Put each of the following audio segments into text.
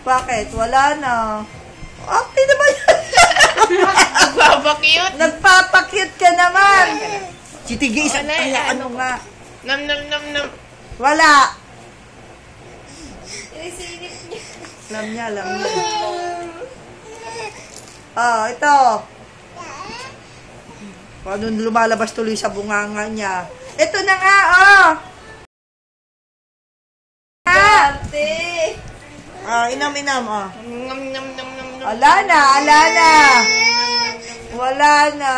Bakit? Wala na. Okay naman yan. Nagpapakute. Nagpapakute ka naman. Sitige, isang kaya ano nga. Nam. Wala. Inisinip niya. Alam niya. Ito. Paano lumalabas tuloy sa bunganga niya. Ito na nga, Ate. Inam, Nam. Ala na. Wala na.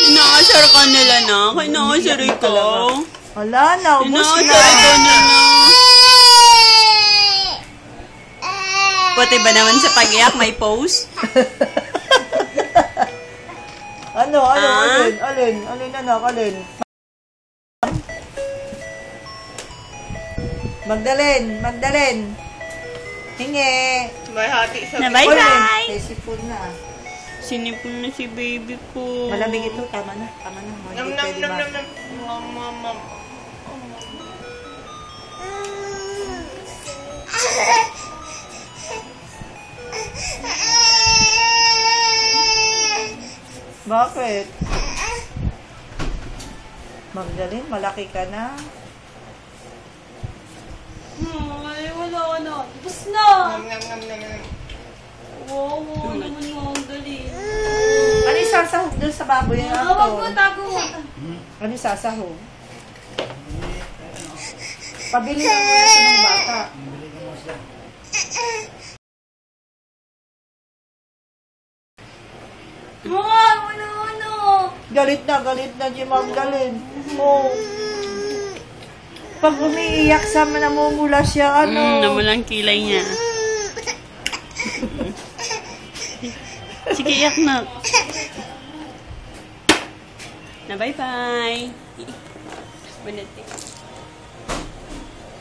Inaasar ka nila na. Inaasar ko. Wala na, ubos na. Inaasar ko nila. Puti ba naman sa pag-iyak may pose? Alin? Magdalene. Hingi. May hati sa Bye-bye. Sipon na. Sinipon na si baby ko. Malamig ito, tama na. Nam. Bakit? Magdalene, malaki ka na. Ay, wala na. Tapos na. Nam. Wow, naman Magdalene. Ano yung sasahog doon sa baboy na ito? Huwag mo, tago mo. Ano yung sasahog? Pabili mo muna sa mga bata. Ano. Galit na si Magdalene. Pag umiiyak sa namumula siya, Namulang kilay niya. Sige, iyak na. Bye-bye. Bunot